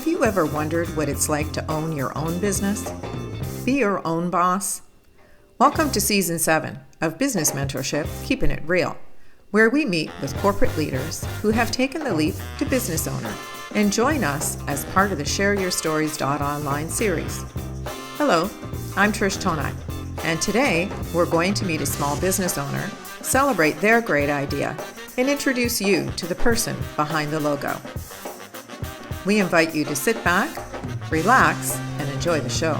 Have you ever wondered what it's like to own your own business? Be your own boss? Welcome to Season 7 of Business Mentorship, Keepin It Real, where we meet with corporate leaders who have taken the leap to business owner and join us as part of the shareyourstoriesonline series. Hello, I'm Trish Tonak, and today we're going to meet a small business owner, celebrate their great idea, and introduce you to the person behind the logo. We invite you to sit back, relax, and enjoy the show.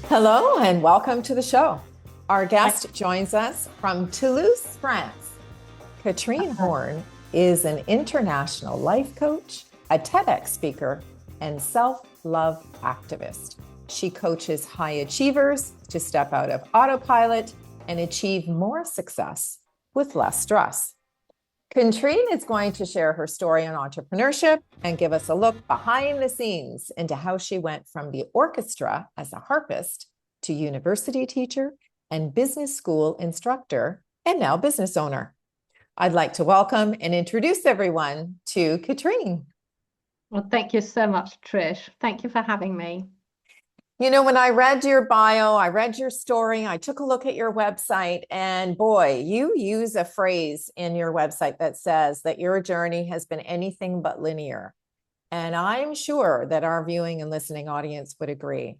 Hello and welcome to the show. Our guest joins us from Toulouse, France. Katrine Horn is an international life coach, a TEDx speaker, and self-love activist. She coaches high achievers to step out of autopilot and achieve more success with less stress. Katrine is going to share her story on entrepreneurship and give us a look behind the scenes into how she went from the orchestra as a harpist to university teacher and business school instructor and now business owner. I'd like to welcome and introduce everyone to Katrine. Well, thank you so much, Trish. Thank you for having me. You know, when I read your bio, I read your story, I took a look at your website, and boy, you use a phrase in your website that says that your journey has been anything but linear. And I'm sure that our viewing and listening audience would agree.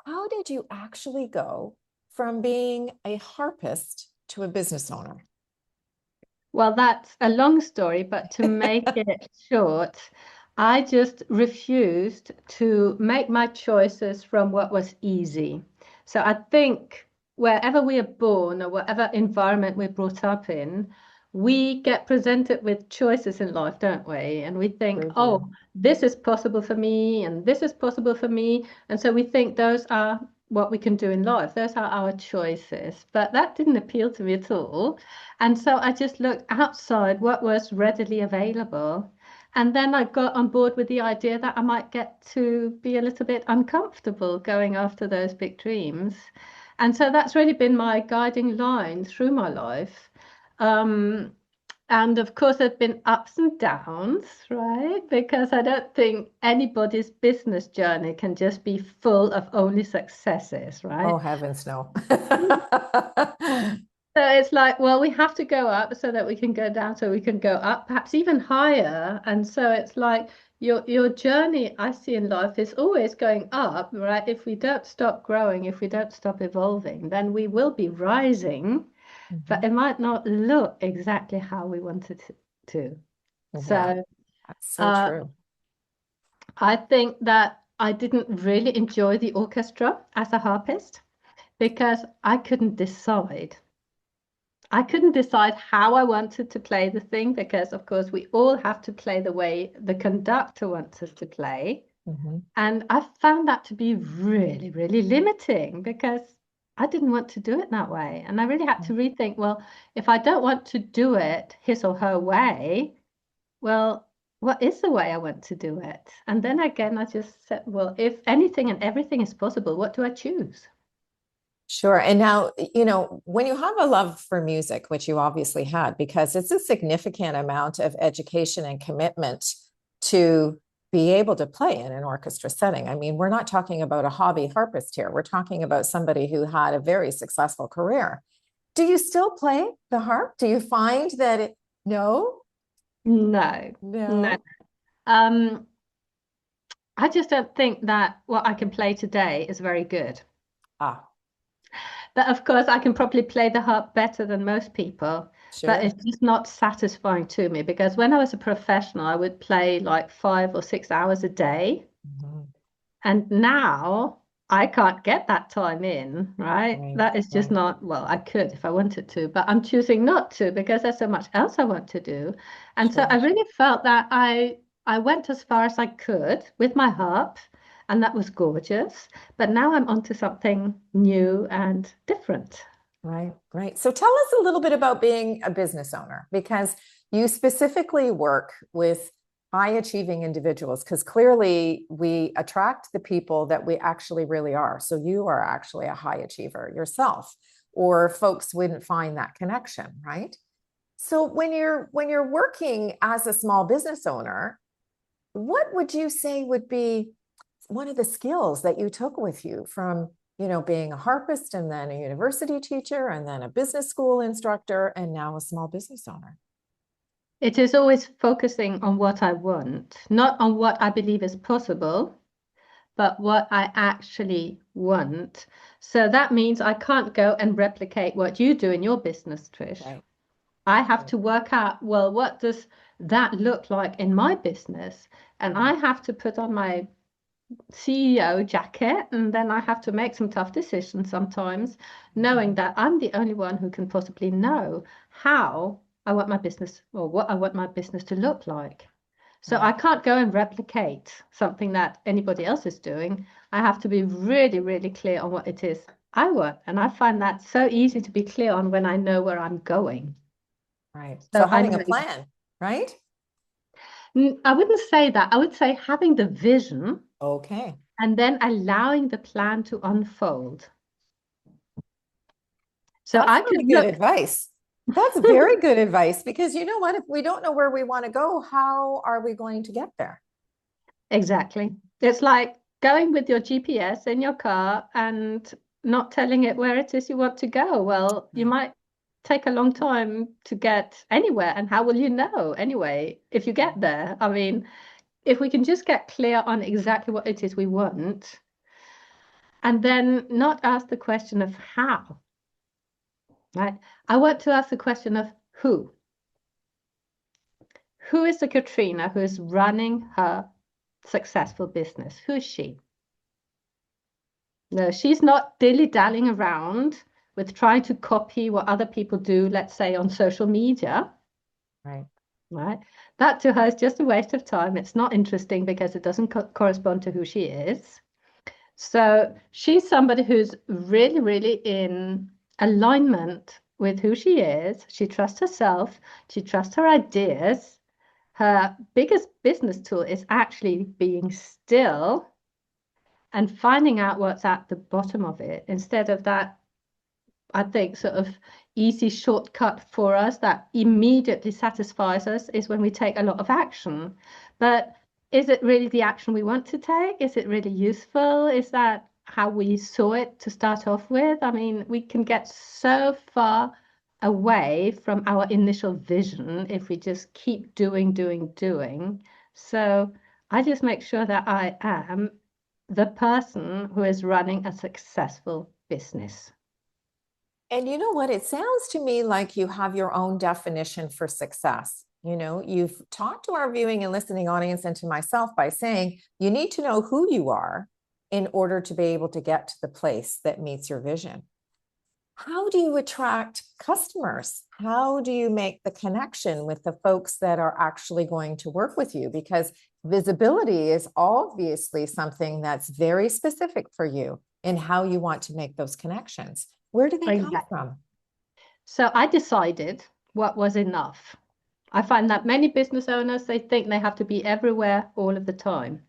How did you actually go from being a harpist to a business owner? Well, that's a long story, but to make it short, I just refused to make my choices from what was easy. So I think wherever we are born or whatever environment we're brought up in, we get presented with choices in life, don't we? And we think, oh, this is possible for me, and this is possible for me. And so we think those are what we can do in life. Those are our choices. But that didn't appeal to me at all. And so I just looked outside what was readily available. And then I got on board with the idea that I might get to be a little bit uncomfortable going after those big dreams. And so that's really been my guiding line through my life. And of course, there've been ups and downs, right? Because I don't think anybody's business journey can just be full of only successes, right? Oh, heavens, no. So it's like, well, we have to go up so that we can go down, so we can go up, perhaps even higher. And so it's like your journey, I see in life, is always going up, right? If we don't stop growing, if we don't stop evolving, then we will be rising. But it might not look exactly how we wanted it to. Yeah, so that's so true. I think that I didn't really enjoy the orchestra as a harpist because I couldn't decide. I couldn't decide how I wanted to play the thing because, of course, we all have to play the way the conductor wants us to play. And I found that to be really, really limiting because I didn't want to do it that way. And I really had to rethink, well, if I don't want to do it his or her way, well, what is the way I want to do it? And then again, I just said, well, if anything and everything is possible, what do I choose? Sure. And now, you know, when you have a love for music, which you obviously had, because it's a significant amount of education and commitment to be able to play in an orchestra setting. I mean, we're not talking about a hobby harpist here. We're talking about somebody who had a very successful career. Do you still play the harp? Do you find that it, no? No. I just don't think that what I can play today is very good. But of course, I can probably play the harp better than most people. Sure. But it's just not satisfying to me because when I was a professional, I would play like 5 or 6 hours a day. And now I can't get that time in, right? That is just not, well, I could if I wanted to, but I'm choosing not to because there's so much else I want to do. And so I really felt that I went as far as I could with my harp. And that was gorgeous. But now I'm onto something new and different. Right. So tell us a little bit about being a business owner, because you specifically work with high achieving individuals, because clearly we attract the people that we actually really are. So you are actually a high achiever yourself, or folks wouldn't find that connection, right? So when you're working as a small business owner, what would you say would be one of the skills that you took with you from, being a harpist and then a university teacher and then a business school instructor and now a small business owner? It is always focusing on what I want, not on what I believe is possible, but what I actually want. So that means I can't go and replicate what you do in your business, Trish. Right. I have to work out, well, what does that look like in my business? And I have to put on my CEO jacket, and then I have to make some tough decisions sometimes, knowing that I'm the only one who can possibly know how I want my business or what I want my business to look like. So I can't go and replicate something that anybody else is doing. I have to be really, really clear on what it is I want. And I find that so easy to be clear on when I know where I'm going. Right. So So I having a know. plan, right? I wouldn't say that. I would say having the vision Okay. and then allowing the plan to unfold. So That's I could really good look. advice. That's very good advice, because you know what? If we don't know where we want to go, how are we going to get there? Exactly. It's like going with your GPS in your car and not telling it where it is you want to go. Well, you Right. might take a long time to get anywhere. And how will you know anyway if you get there? I mean, if we can just get clear on exactly what it is we want, and then not ask the question of how, right? I want to ask the question of who. Who is the Katrina who is running her successful business? Who is she? No, she's not dilly-dallying around with trying to copy what other people do, let's say on social media, Right. right? That to her is just a waste of time. It's not interesting because it doesn't correspond to who she is. So she's somebody who's really, really in alignment with who she is. She trusts herself. She trusts her ideas. Her biggest business tool is actually being still and finding out what's at the bottom of it instead of that, I think, sort of easy shortcut for us that immediately satisfies us is when we take a lot of action. But is it really the action we want to take? Is it really useful? Is that how we saw it to start off with? I mean, we can get so far away from our initial vision if we just keep doing, doing, doing. So I just make sure that I am the person who is running a successful business. And you know what? It sounds to me like you have your own definition for success. You've talked to our viewing and listening audience and to myself by saying you need to know who you are in order to be able to get to the place that meets your vision. How do you attract customers? How do you make the connection with the folks that are actually going to work with you? Because visibility is obviously something that's very specific for you in how you want to make those connections. Where do they come Exactly. from? So I decided what was enough. I find that many business owners, they think they have to be everywhere all of the time.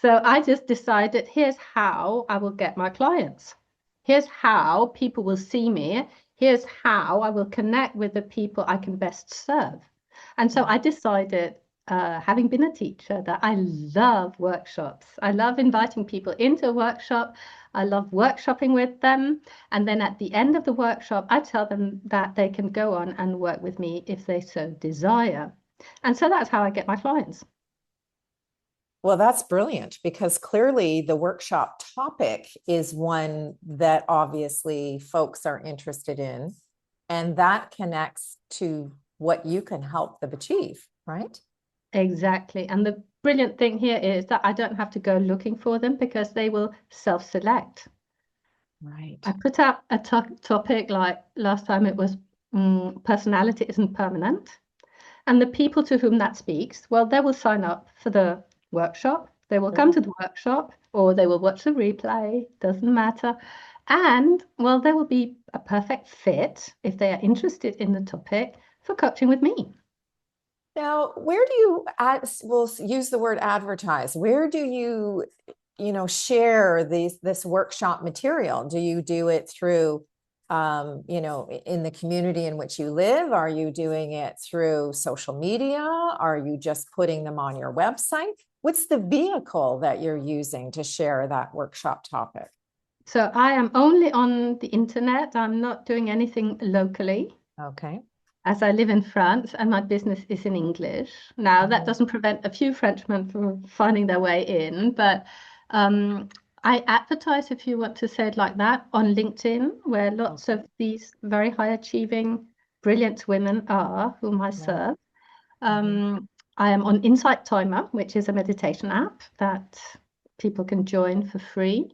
So I just decided here's how I will get my clients. Here's how people will see me. Here's how I will connect with the people I can best serve. And so I decided, having been a teacher, that I love workshops. I love inviting people into a workshop. I love workshopping with them. And then at the end of the workshop, I tell them that they can go on and work with me if they so desire. And so that's how I get my clients. Well, that's brilliant, because clearly the workshop topic is one that obviously folks are interested in, and that connects to what you can help them achieve, right? Exactly. And the brilliant thing here is that I don't have to go looking for them because they will self-select. Right. I put out a topic like last time it was personality isn't permanent. And the people to whom that speaks, well, they will sign up for the workshop. They will come to the workshop or they will watch the replay, doesn't matter. And well, they will be a perfect fit if they are interested in the topic for coaching with me. Now, where do you we'll use the word advertise. Where do you, share this workshop material? Do you do it through, in the community in which you live? Are you doing it through social media? Are you just putting them on your website? What's the vehicle that you're using to share that workshop topic? So I am only on the internet. I'm not doing anything locally, Okay. as I live in France and my business is in English. Now, that doesn't prevent a few Frenchmen from finding their way in, but I advertise, if you want to say it like that, on LinkedIn, where lots of these very high achieving, brilliant women are, whom I serve. I am on Insight Timer, which is a meditation app that people can join for free.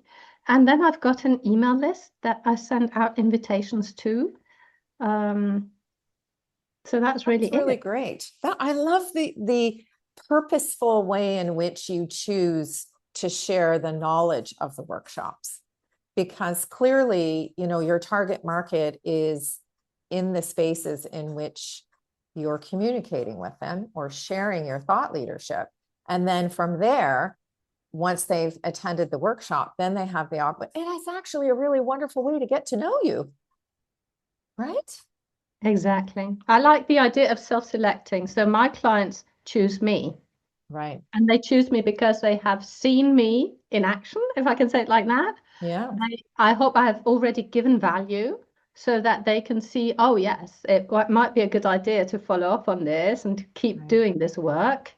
And then I've got an email list that I send out invitations to. So that's really really great. I love the purposeful way in which you choose to share the knowledge of the workshops, because clearly, your target market is in the spaces in which you're communicating with them or sharing your thought leadership. And then from there, once they've attended the workshop, then they have the opportunity. And it's actually a really wonderful way to get to know you, right? Exactly. I like the idea of self-selecting. So my clients choose me. Right. And they choose me because they have seen me in action, if I can say it like that. Yeah. I hope I have already given value so that they can see, oh, yes, it might be a good idea to follow up on this and to keep doing this work.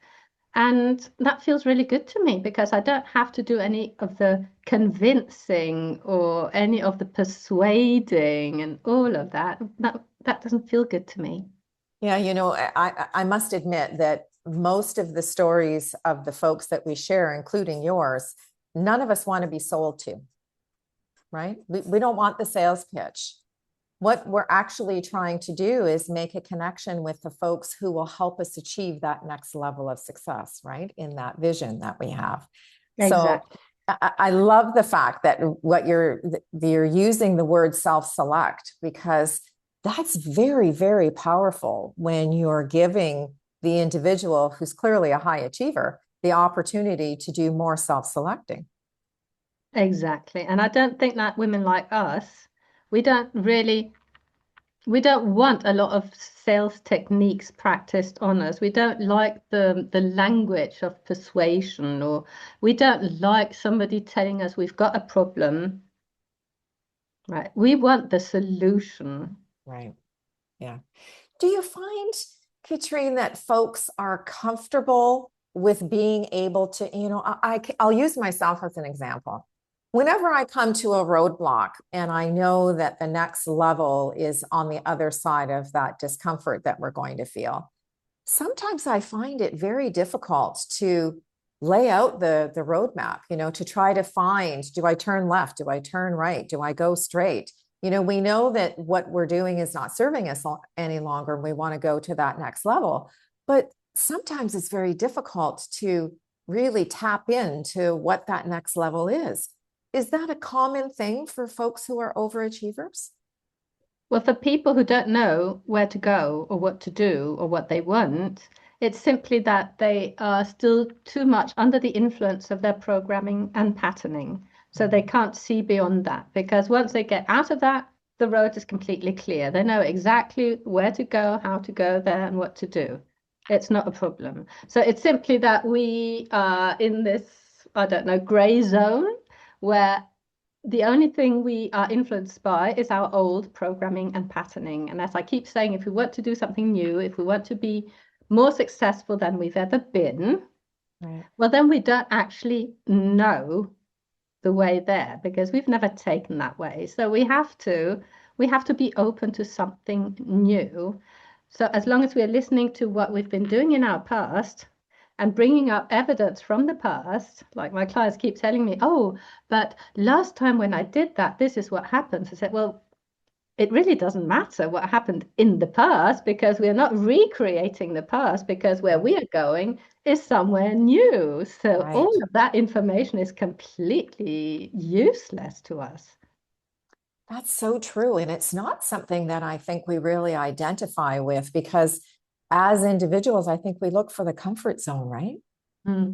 And that feels really good to me because I don't have to do any of the convincing or any of the persuading and all of that. That doesn't feel good to me. Yeah, I must admit that most of the stories of the folks that we share, including yours, none of us want to be sold to, right? We don't want the sales pitch. What we're actually trying to do is make a connection with the folks who will help us achieve that next level of success, right? In that vision that we have. Exactly. So I love the fact that you're using the word self-select, because that's very, very powerful when you're giving the individual who's clearly a high achiever the opportunity to do more self-selecting. Exactly. And I don't think that women like us, we don't really, we don't want a lot of sales techniques practiced on us. We don't like the language of persuasion, or we don't like somebody telling us we've got a problem. Right. We want the solution. Right. Yeah. Do you find, Katrine, that folks are comfortable with being able to, I'll use myself as an example. Whenever I come to a roadblock and I know that the next level is on the other side of that discomfort that we're going to feel, sometimes I find it very difficult to lay out the roadmap, to try to find, do I turn left? Do I turn right? Do I go straight? We know that what we're doing is not serving us any longer. We want to go to that next level. But sometimes it's very difficult to really tap into what that next level is. Is that a common thing for folks who are overachievers? Well, for people who don't know where to go or what to do or what they want, it's simply that they are still too much under the influence of their programming and patterning. So they can't see beyond that, because once they get out of that, the road is completely clear. They know exactly where to go, how to go there, and what to do. It's not a problem. So it's simply that we are in this, I don't know, gray zone where the only thing we are influenced by is our old programming and patterning. And as I keep saying, if we want to do something new, if we want to be more successful than we've ever been, Right. well, then we don't actually know the way there because we've never taken that way. So we have to be open to something new. So as long as we're listening to what we've been doing in our past and bringing up evidence from the past, like my clients keep telling me, oh, but last time when I did that, this is what happened. I said, well, it really doesn't matter what happened in the past because we're not recreating the past, because where we are going is somewhere new. So Right. all of that information is completely useless to us. That's so true. And it's not something that I think we really identify with, because as individuals, I think we look for the comfort zone, right?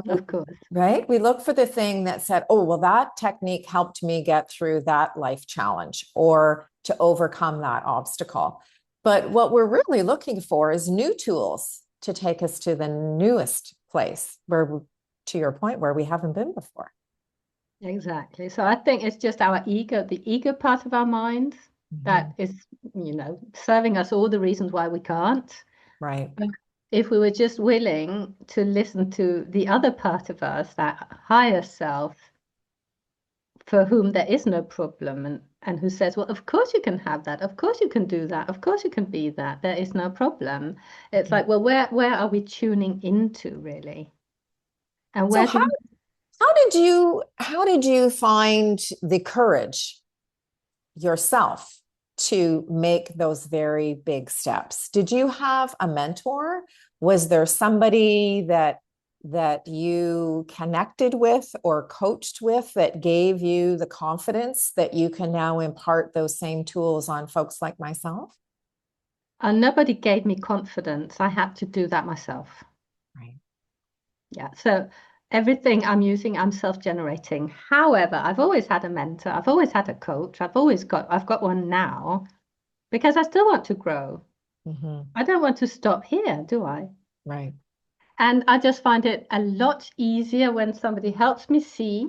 Of course. Right? We look for the thing that said, oh, well, that technique helped me get through that life challenge or to overcome that obstacle. But what we're really looking for is new tools to take us to the newest place where, to your point, where we haven't been before. Exactly. So I think it's just our ego, the ego part of our mind that is, serving us all the reasons why we can't. Right. But if we were just willing to listen to the other part of us, that higher self, for whom there is no problem, and who says, well, of course you can have that, of course you can do that, of course you can be that, there is no problem. It's like, well, where are we tuning into really? And So where do how did you find the courage yourself to make those very big steps? Did you have a mentor? Was there somebody that you connected with or coached with that gave you the confidence that you can now impart those same tools on folks like myself? nobody gave me confidence. I had to do that myself. Right. Yeah. So everything I'm using, I'm self-generating. However, I've always had a mentor. I've always had a coach. I've got one now because I still want to grow. Mm-hmm. I don't want to stop here, do I? Right. And I just find it a lot easier when somebody helps me see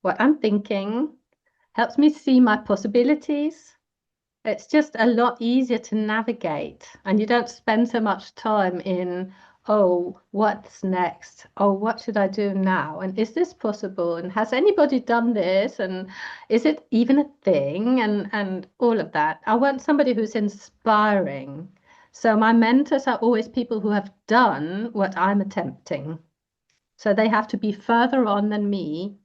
what I'm thinking, helps me see my possibilities. It's just a lot easier to navigate, and you don't spend so much time in, oh, what's next? Oh, what should I do now? And is this possible? And has anybody done this? And is it even a thing? And all of that. I want somebody who's inspiring. So my mentors are always people who have done what I'm attempting. So they have to be further on than me.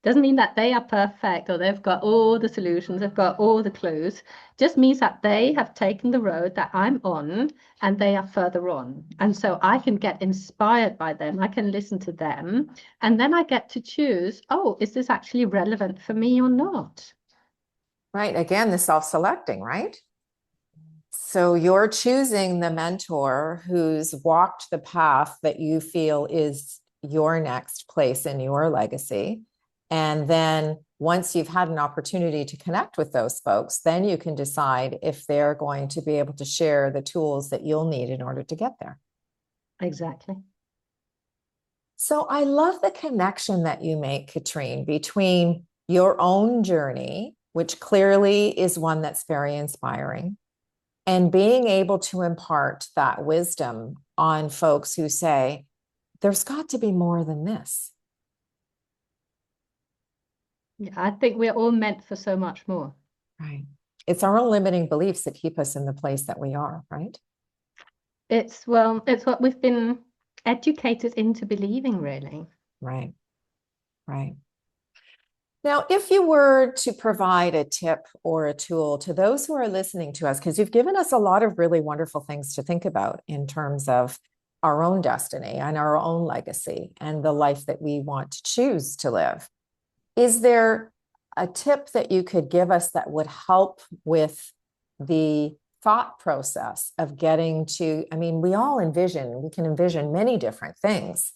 Doesn't mean that they are perfect or they've got all the solutions, they've got all the clues. Just means that they have taken the road that I'm on and they are further on. And so I can get inspired by them. I can listen to them. And then I get to choose, oh, is this actually relevant for me or not? Right. Again, the self-selecting, right? So you're choosing the mentor who's walked the path that you feel is your next place in your legacy. And then once you've had an opportunity to connect with those folks, then you can decide if they're going to be able to share the tools that you'll need in order to get there. Exactly. So I love the connection that you make, Katrine, between your own journey, which clearly is one that's very inspiring, and being able to impart that wisdom on folks who say, there's got to be more than this. Yeah, I think we're all meant for so much more. Right. It's our own limiting beliefs that keep us in the place that we are, right? It's what we've been educated into believing, really. Right. Right. Now, if you were to provide a tip or a tool to those who are listening to us, because you've given us a lot of really wonderful things to think about in terms of our own destiny and our own legacy and the life that we want to choose to live, is there a tip that you could give us that would help with the thought process of getting to, I mean, we can envision many different things,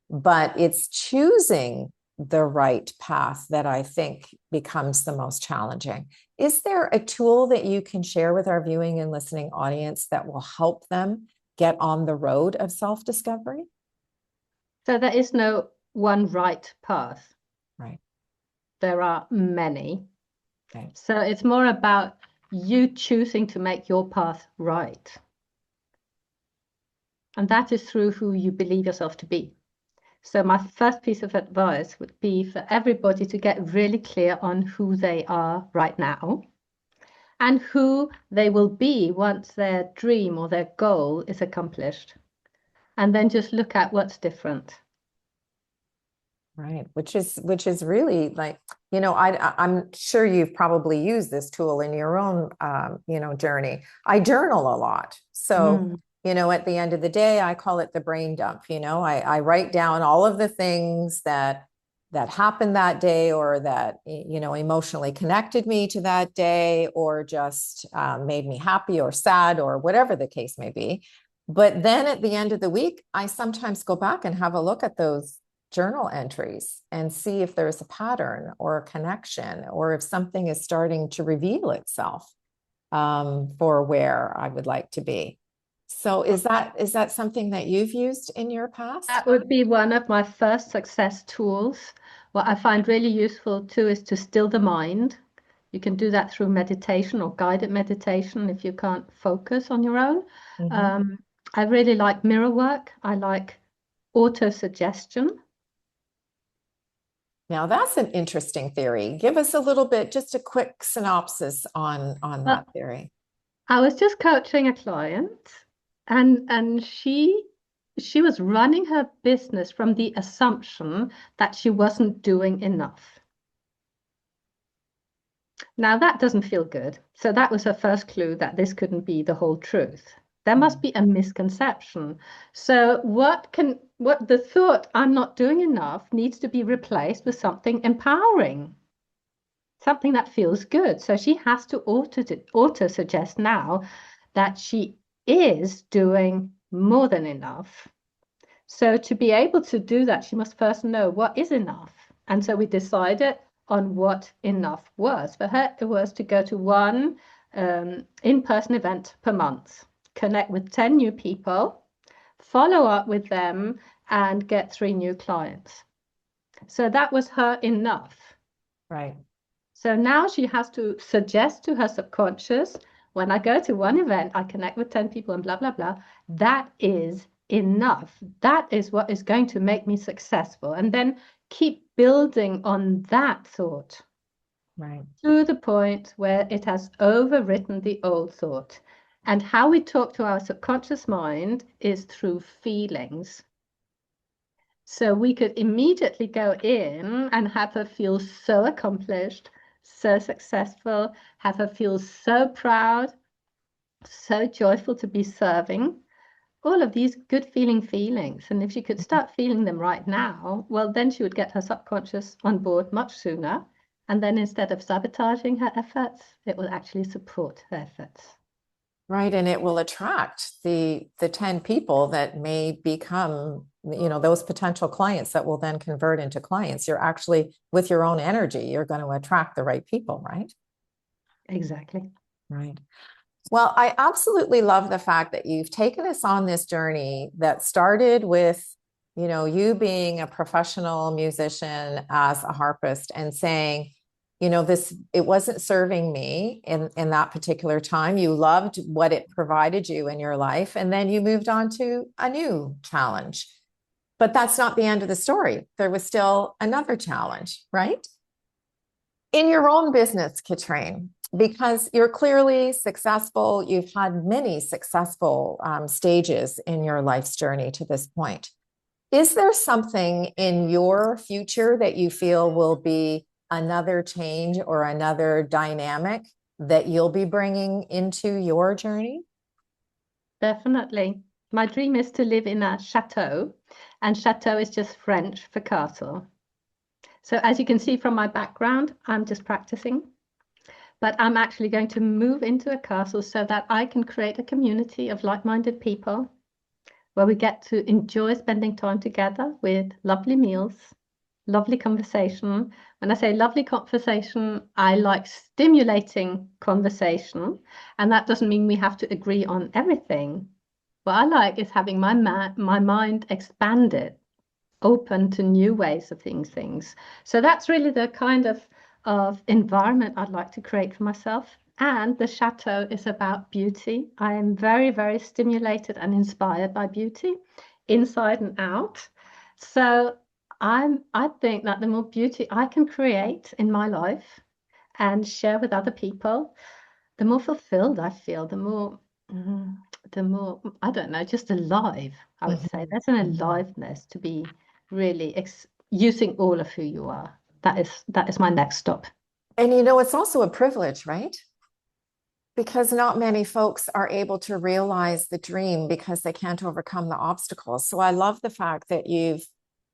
but it's choosing the right path that I think becomes the most challenging. Is there a tool that you can share with our viewing and listening audience that will help them get on the road of self-discovery? So there is no one right path. Right. There are many. Okay. So it's more about you choosing to make your path right. And that is through who you believe yourself to be. So my first piece of advice would be for everybody to get really clear on who they are right now and who they will be once their dream or their goal is accomplished. And then just look at what's different. Right. Which is really like, I'm sure you've probably used this tool in your own, journey. I journal a lot. So, at the end of the day, I call it the brain dump. I write down all of the things that happened that day or that, emotionally connected me to that day or just made me happy or sad or whatever the case may be. But then at the end of the week, I sometimes go back and have a look at those journal entries and see if there's a pattern or a connection, or if something is starting to reveal itself for where I would like to be. So is that something that you've used in your past? That would be one of my first success tools. What I find really useful too is to still the mind. You can do that through meditation or guided meditation if you can't focus on your own. Mhm. I really like mirror work. I like auto suggestion. Now that's an interesting theory. Give us a little bit, just a quick synopsis on Well, that theory. I was just coaching a client, and she was running her business from the assumption that she wasn't doing enough. Now that doesn't feel good. So that was her first clue that this couldn't be the whole truth. There must be a misconception. So what the thought I'm not doing enough needs to be replaced with something empowering, something that feels good. So she has to auto suggest now that she is doing more than enough. So to be able to do that, she must first know what is enough. And so we decided on what enough was. For her, it was to go to one in-person event per month, connect with 10 new people, follow up with them, and get 3 new clients. So that was her enough. Right. So now she has to suggest to her subconscious, when I go to one event, I connect with 10 people and blah, blah, blah. That is enough. That is what is going to make me successful. And then keep building on that thought Right. to the point where it has overwritten the old thought. And how we talk to our subconscious mind is through feelings. So we could immediately go in and have her feel so accomplished, so successful, have her feel so proud, so joyful to be serving, all of these good feelings. And if she could start feeling them right now, well, then she would get her subconscious on board much sooner. And then instead of sabotaging her efforts, it will actually support her efforts. Right. And it will attract the 10 people that may become, those potential clients that will then convert into clients. You're actually, with your own energy, you're going to attract the right people, right? Exactly. Right. Well, I absolutely love the fact that you've taken us on this journey that started with, you being a professional musician as a harpist and saying, it wasn't serving me in that particular time. You loved what it provided you in your life. And then you moved on to a new challenge. But that's not the end of the story. There was still another challenge, right? In your own business, Katrine, because you're clearly successful, you've had many successful stages in your life's journey to this point. Is there something in your future that you feel will be another change or another dynamic that you'll be bringing into your journey? Definitely. My dream is to live in a chateau, and chateau is just French for castle. So as you can see from my background, I'm just practicing, but I'm actually going to move into a castle so that I can create a community of like-minded people where we get to enjoy spending time together with lovely meals, lovely conversation. When I say lovely conversation, I like stimulating conversation, and that doesn't mean we have to agree on everything. What I like is having my mind expanded, open to new ways of seeing things. So that's really the kind of environment I'd like to create for myself. And the chateau is about beauty. I am very, very stimulated and inspired by beauty, inside and out. So I think that the more beauty I can create in my life and share with other people, the more fulfilled I feel, the more, I don't know, just alive, I would say. There's an aliveness to be really using all of who you are. That is my next stop. And it's also a privilege, right? Because not many folks are able to realize the dream because they can't overcome the obstacles. So I love the fact that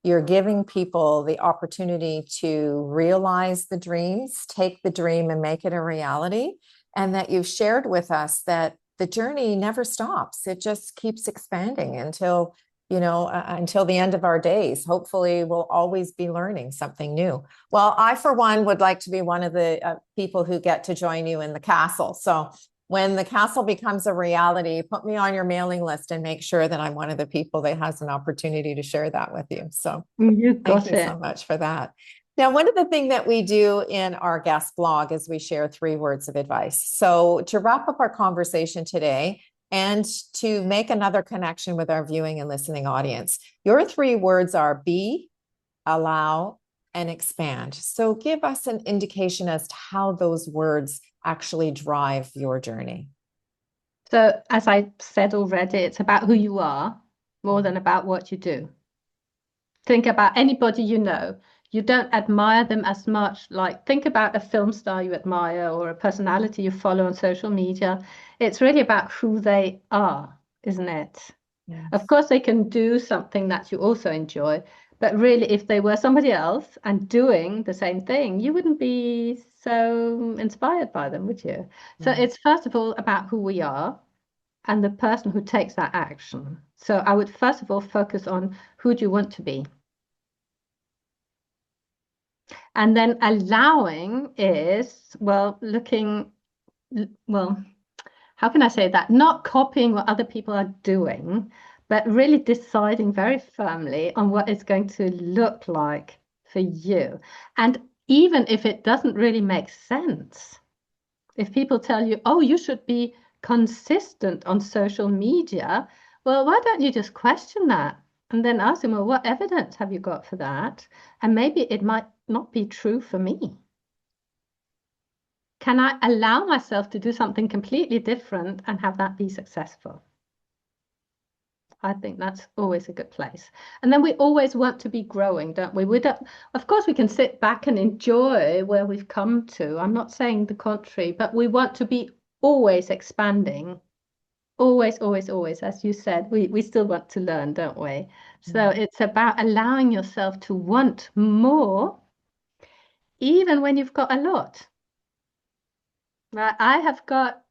you're giving people the opportunity to realize the dreams, take the dream and make it a reality, and that you've shared with us that the journey never stops. It just keeps expanding until, until the end of our days. Hopefully we'll always be learning something new. Well, I, for one, would like to be one of the people who get to join you in the castle. So when the castle becomes a reality, put me on your mailing list and make sure that I'm one of the people that has an opportunity to share that with you. So You got thank you it. so much for that. Now, one of the things that we do in our guest blog is we share 3 words of advice. So to wrap up our conversation today and to make another connection with our viewing and listening audience, your 3 words are be, allow, and expand. So give us an indication as to how those words actually drive your journey. So as I said already, it's about who you are more than about what you do. Think about anybody you know. You don't admire them as much. Like, think about a film star you admire or a personality you follow on social media. It's really about who they are, isn't it? Yes. Of course, they can do something that you also enjoy, but really, if they were somebody else and doing the same thing, you wouldn't be so inspired by them, would you? So it's first of all about who we are and the person who takes that action. So I would first of all focus on who do you want to be? And then allowing is, well, how can I say that? Not copying what other people are doing, but really deciding very firmly on what it's going to look like for you. And even if it doesn't really make sense, if people tell you, oh, you should be consistent on social media, well, why don't you just question that? And then ask them, well, what evidence have you got for that? And maybe it might not be true for me. Can I allow myself to do something completely different and have that be successful? I think that's always a good place. And then we always want to be growing, don't we? Of course, we can sit back and enjoy where we've come to. I'm not saying the contrary, but we want to be always expanding. Always, always, always. As you said, we still want to learn, don't we? So it's about allowing yourself to want more, even when you've got a lot. Right? I have got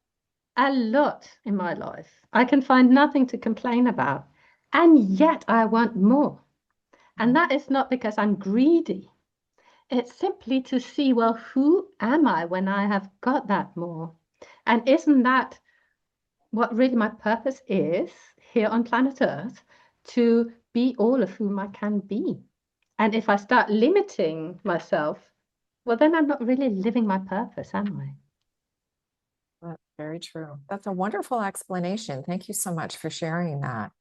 a lot in my life. I can find nothing to complain about. And yet I want more. And that is not because I'm greedy. It's simply to see, well, who am I when I have got that more? And isn't that what really my purpose is here on planet Earth? To be all of whom I can be. And if I start limiting myself, well, then I'm not really living my purpose, am I? That's very true. That's a wonderful explanation. Thank you so much for sharing that.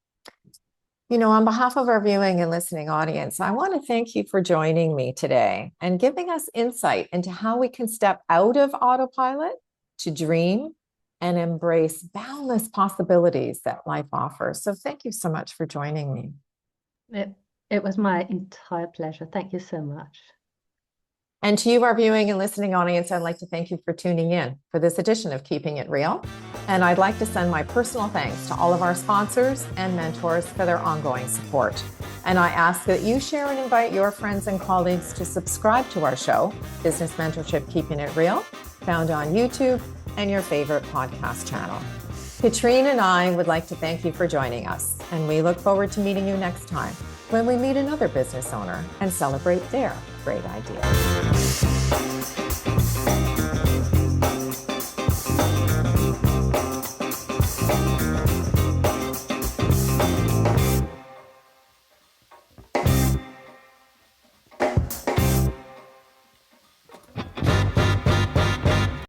On behalf of our viewing and listening audience, I want to thank you for joining me today and giving us insight into how we can step out of autopilot to dream and embrace boundless possibilities that life offers. So thank you so much for joining me. It was my entire pleasure. Thank you so much. And to you, our viewing and listening audience, I'd like to thank you for tuning in for this edition of Keeping It Real. And I'd like to send my personal thanks to all of our sponsors and mentors for their ongoing support. And I ask that you share and invite your friends and colleagues to subscribe to our show, Business Mentorship Keeping It Real, found on YouTube and your favorite podcast channel. Katrine and I would like to thank you for joining us, and we look forward to meeting you next time when we meet another business owner and celebrate their great ideas.